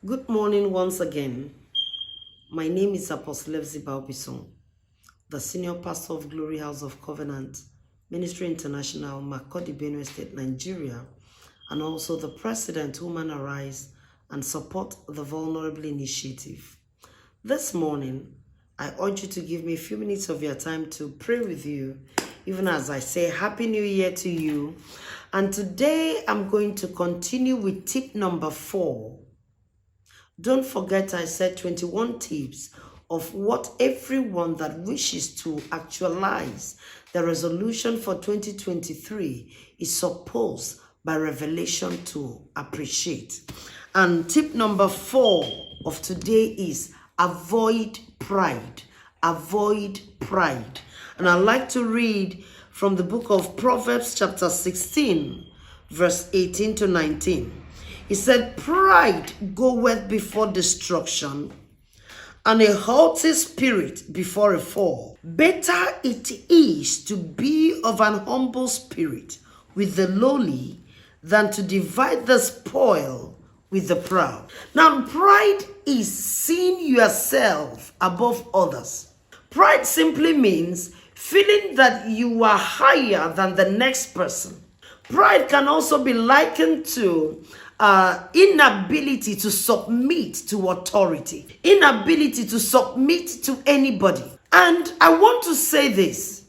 Good morning once again. My name is Apostle Hephzibah, the Senior Pastor of Glory House of Covenant, Ministry International, Makodi, Benue State, Nigeria, and also the President, Women Arise, and Support the Vulnerable Initiative. This morning, I urge you to give me a few minutes of your time to pray with you, even as I say Happy New Year to you. And today, I'm going to continue with tip number 4. Don't forget I said 21 tips of what everyone that wishes to actualize the resolution for 2023 is supposed by revelation to appreciate. And tip number 4 of today is avoid pride. Avoid pride. And I'd like to read from the book of Proverbs chapter 16, verse 18 to 19. He said, pride goeth before destruction, and a haughty spirit before a fall. Better it is to be of an humble spirit with the lowly than to divide the spoil with the proud. Now, pride is seeing yourself above others. Pride simply means feeling that you are higher than the next person. Pride can also be likened to inability to submit to authority, inability to submit to anybody. And I want to say this: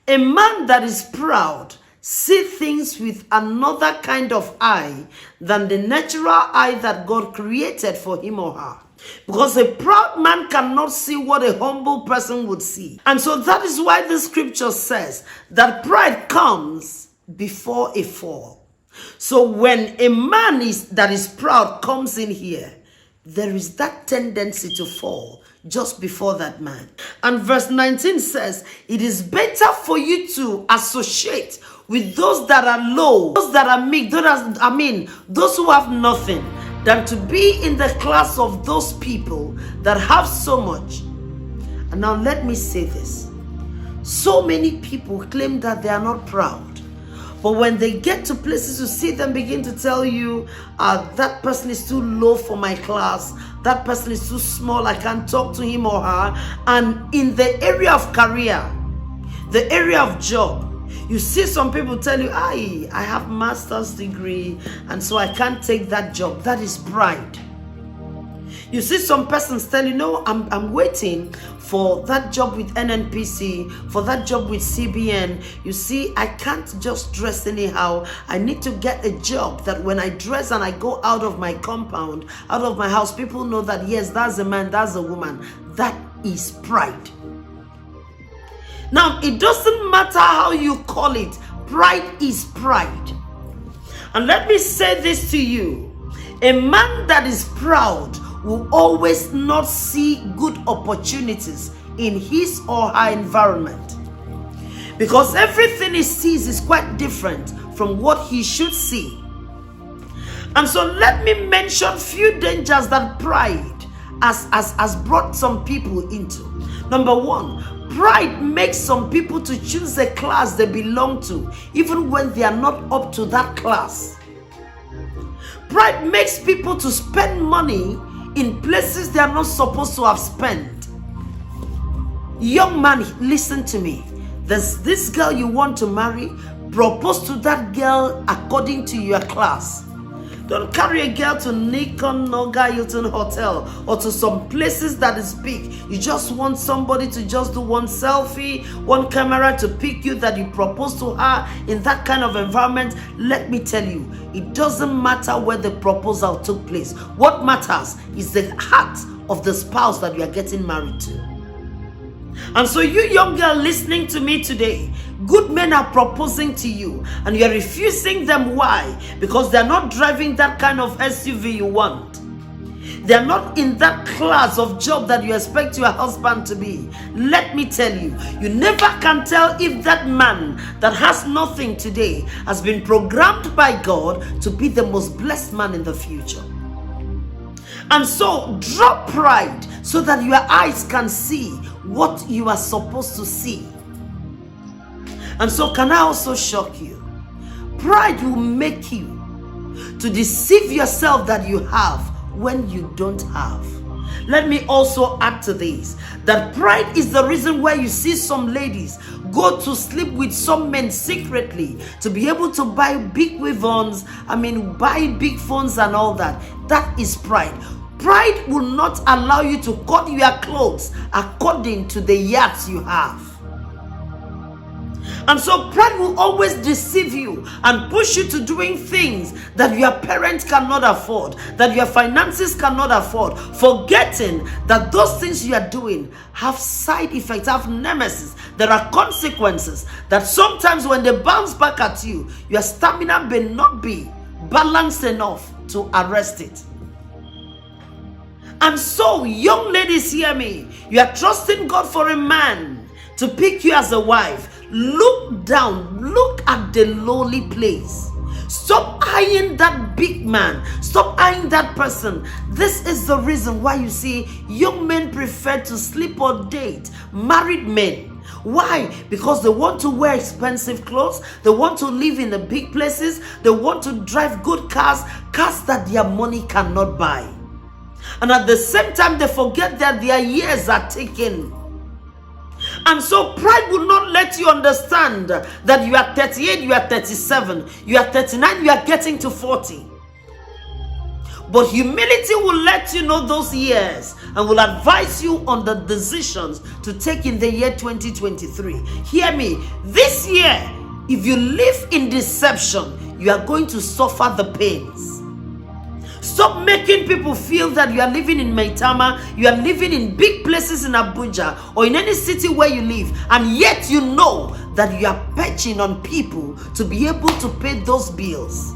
a man that is proud sees things with another kind of eye than the natural eye that God created for him or her. Because a proud man cannot see what a humble person would see. And so that is why the scripture says that pride comes before a fall. So when a man that is proud comes in here, there is that tendency to fall just before that man. And verse 19 says, it is better for you to associate with those that are low, those that are meek, those who have nothing, than to be in the class of those people that have so much. And now let me say this. So many people claim that they are not proud. But when they get to places, you see them begin to tell you, that person is too low for my class. That person is too small. I can't talk to him or her. And in the area of career, the area of job, you see some people tell you, I have master's degree, and so I can't take that job. That is pride. You see some persons tell you, no, I'm waiting for that job with NNPC, for that job with CBN. You see, I can't just dress anyhow. I need to get a job that when I dress and I go out of my compound, out of my house, people know that, yes, that's a man, that's a woman. That is pride. Now, it doesn't matter how you call it. Pride is pride. And let me say this to you. A man that is proud will always not see good opportunities in his or her environment, because everything he sees is quite different from what he should see. And so let me mention few dangers that pride has brought some people into. Number 1, pride makes some people to choose a class they belong to, even when they are not up to that class. Pride makes people to spend money in places they are not supposed to have spent. Young man, listen to me. There's this girl you want to marry. Propose to that girl according to your class. Don't carry a girl to Nikon, Noga, Hilton Hotel, or to some places that is big. You just want somebody to just do one selfie, one camera to pick you, that you propose to her in that kind of environment. Let me tell you, it doesn't matter where the proposal took place. What matters is the heart of the spouse that you are getting married to. And so you young girl listening to me today, good men are proposing to you and you're refusing them. Why? Because they're not driving that kind of SUV you want. They're not in that class of job that you expect your husband to be. Let me tell you, you never can tell if that man that has nothing today has been programmed by God to be the most blessed man in the future. And so drop pride so that your eyes can see what you are supposed to see. And so can I also shock you? Pride will make you to deceive yourself that you have when you don't have. Let me also add to this, that pride is the reason why you see some ladies go to sleep with some men secretly to be able to buy big weavons, buy big phones and all that. That is pride. Pride will not allow you to cut your clothes according to the yards you have. And so pride will always deceive you and push you to doing things that your parents cannot afford, that your finances cannot afford, forgetting that those things you are doing have side effects, have nemesis. There are consequences that sometimes when they bounce back at you, your stamina may not be balanced enough to arrest it. And so, young ladies, hear me. You are trusting God for a man to pick you as a wife. Look down, look at the lowly place. Stop eyeing that big man. Stop eyeing that person. This is the reason why you see young men prefer to sleep or date married men. Why? Because they want to wear expensive clothes. They want to live in the big places. They want to drive good cars that their money cannot buy. And at the same time, they forget that their years are taken. And so pride will not let you understand that you are 38, you are 37, you are 39, you are getting to 40. But humility will let you know those years and will advise you on the decisions to take in the year 2023. Hear me, this year, if you live in deception, you are going to suffer the pains. Stop making people feel that you are living in Maitama, you are living in big places in Abuja or in any city where you live, and yet you know that you are perching on people to be able to pay those bills.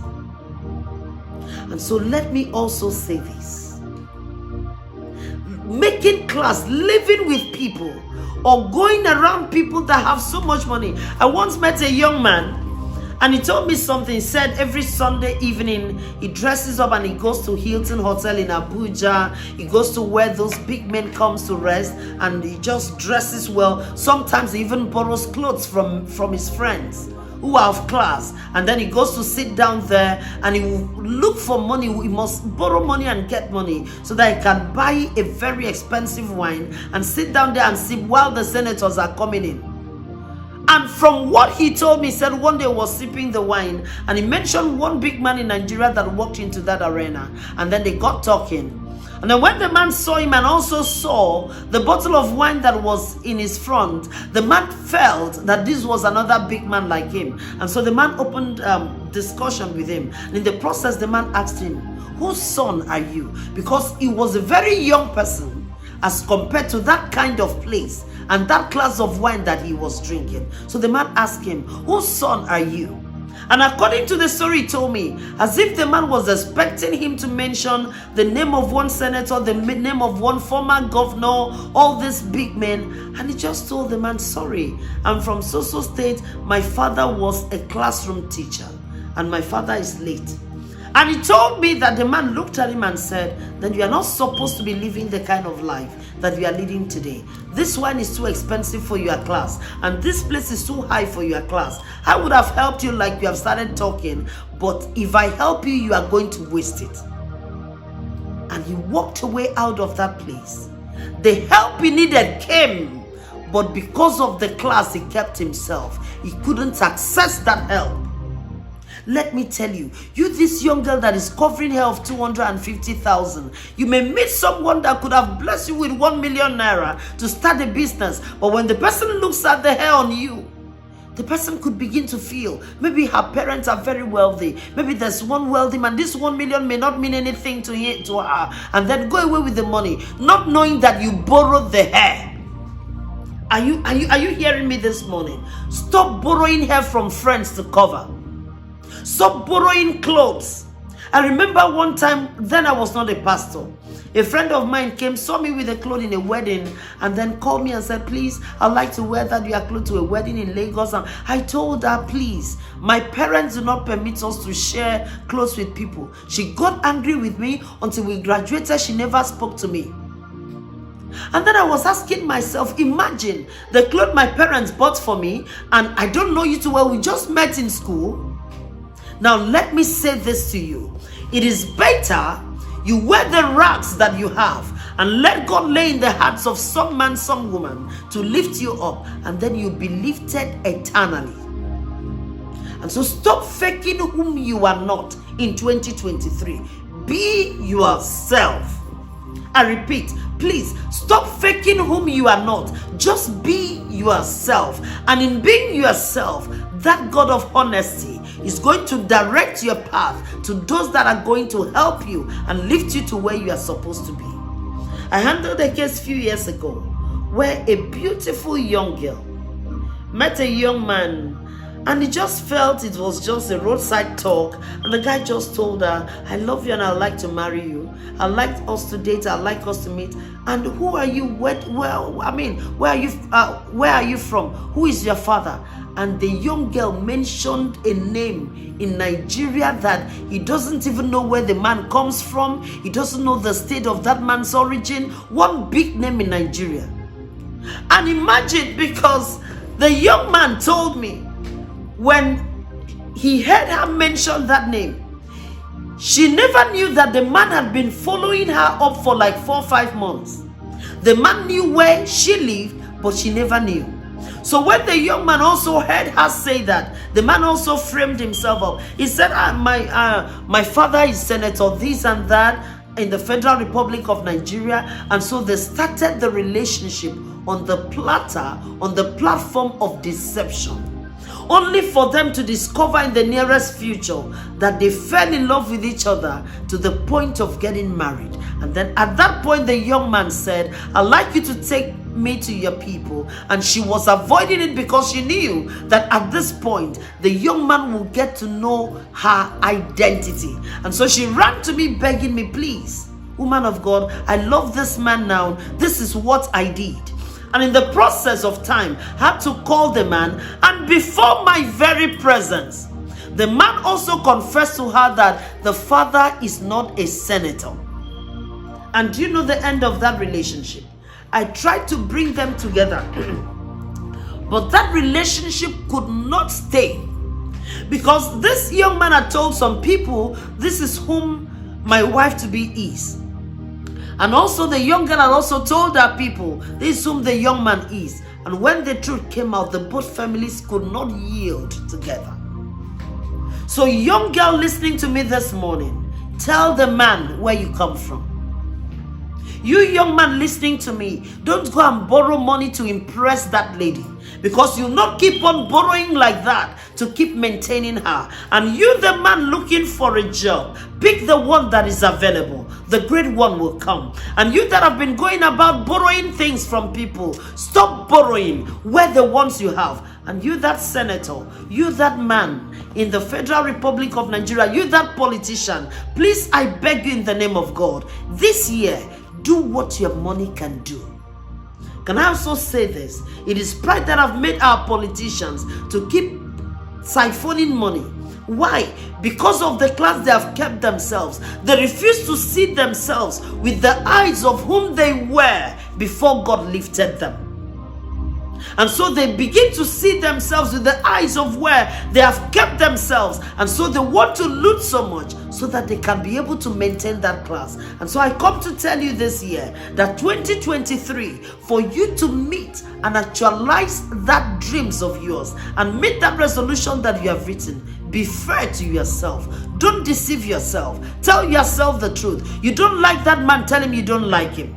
And so let me also say this. Making class, living with people, or going around people that have so much money. I once met a young man, and he told me something. He said every Sunday evening, he dresses up and he goes to Hilton Hotel in Abuja. He goes to where those big men comes to rest, and he just dresses well. Sometimes he even borrows clothes from his friends who are of class. And then he goes to sit down there and he will look for money. He must borrow money and get money so that he can buy a very expensive wine and sit down there and sip while the senators are coming in. And from what he told me, he said one day he was sipping the wine and he mentioned one big man in Nigeria that walked into that arena, and then they got talking. And then when the man saw him and also saw the bottle of wine that was in his front, the man felt that this was another big man like him. And so the man opened discussion with him. And in the process, the man asked him, "Whose son are you?" Because he was a very young person as compared to that kind of place and that glass of wine that he was drinking. So the man asked him, "Whose son are you?" And according to the story he told me, as if the man was expecting him to mention the name of one senator, the name of one former governor, all these big men. And he just told the man, "Sorry, I'm from so-so state. My father was a classroom teacher and my father is late." And he told me that the man looked at him and said, "Then you are not supposed to be living the kind of life that you are leading today. This wine is too expensive for your class, and this place is too high for your class. I would have helped you like you have started talking, but if I help you, you are going to waste it." And he walked away out of that place. The help he needed came, but because of the class, he kept himself. He couldn't access that help. Let me tell you, this young girl that is covering hair of 250,000, you may meet someone that could have blessed you with 1 million naira to start a business, but when the person looks at the hair on you, the person could begin to feel maybe her parents are very wealthy. Maybe there's one wealthy man. This 1 million may not mean anything to her, and then go away with the money, not knowing that you borrowed the hair. Are you hearing me this morning? Stop borrowing hair from friends to cover. Stop borrowing clothes. I remember one time, then I was not a pastor. A friend of mine came, saw me with a cloth in a wedding, and then called me and said, "Please, I'd like to wear that your clothes to a wedding in Lagos." And I told her, "Please, my parents do not permit us to share clothes with people." She got angry with me. Until we graduated, she never spoke to me. And then I was asking myself, imagine the clothes my parents bought for me, and I don't know you too well. We just met in school. Now let me say this to you. It is better You wear the rags that you have and let God lay in the hearts of some man, some woman to lift you up, and then you'll be lifted eternally. And so stop faking whom you are not in 2023. Be yourself. I repeat, please stop faking whom you are not. Just be yourself. And in being yourself, that God of honesty is going to direct your path to those that are going to help you and lift you to where you are supposed to be. I handled a case a few years ago where a beautiful young girl met a young man, and he just felt it was just a roadside talk, and the guy just told her, I love you and I'd like to marry you. I'd like us to date, I'd like us to meet. And who are you? Where are you from? Who is your father? And the young girl mentioned a name in Nigeria that he doesn't even know where the man comes from. He doesn't know the state of that man's origin. One big name in Nigeria. And imagine, because the young man told me, when he heard her mention that name, she never knew that the man had been following her up for like 4 or 5 months. The man knew where she lived, but she never knew. So when the young man also heard her say that, the man also framed himself up. He said, my father is senator this and that in the Federal Republic of Nigeria. And so they started the relationship on the platform of deception, only for them to discover in the nearest future that they fell in love with each other to the point of getting married. And then at that point, the young man said, I'd like you to take me to your people. And she was avoiding it because she knew that at this point, the young man will get to know her identity. And so she ran to me begging me, please, woman of God, I love this man now. This is what I did. And in the process of time, I had to call the man, and before my very presence, the man also confessed to her that the father is not a senator. And do you know the end of that relationship? I tried to bring them together, but that relationship could not stay, because this young man had told some people, this is whom my wife to be is. And also the young girl had also told her people, this is whom the young man is. And when the truth came out, the both families could not yield together. So young girl listening to me this morning, tell the man where you come from. You young man listening to me, don't go and borrow money to impress that lady, because you'll not keep on borrowing like that to keep maintaining her. And you, the man looking for a job, pick the one that is available. The great one will come. And you that have been going about borrowing things from people, stop borrowing. Wear the ones you have. And you that senator, you that man in the Federal Republic of Nigeria, you that politician, please, I beg you in the name of God, this year, do what your money can do. Can I also say this? It is pride that have made our politicians to keep siphoning money. Why? Because of the class they have kept themselves. They refuse to see themselves with the eyes of whom they were before God lifted them. And so they begin to see themselves with the eyes of where they have kept themselves. And so they want to loot so much so that they can be able to maintain that class. And so I come to tell you this year that 2023, for you to meet and actualize that dreams of yours and meet that resolution that you have written, be fair to yourself. Don't deceive yourself. Tell yourself the truth. You don't like that man, tell him you don't like him.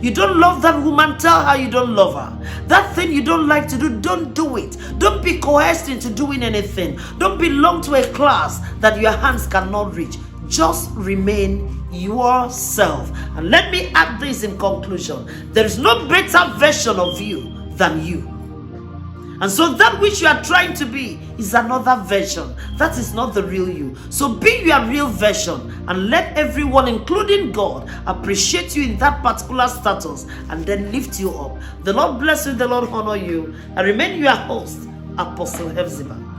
You don't love that woman, tell her you don't love her. That thing you don't like to do, don't do it. Don't be coerced into doing anything. Don't belong to a class that your hands cannot reach. Just remain yourself. And let me add this in conclusion. There is no better version of you than you. And so that which you are trying to be is another version. That is not the real you. So be your real version and let everyone, including God, appreciate you in that particular status and then lift you up. The Lord bless you, the Lord honor you. I remain your host, Apostle Hephzibah.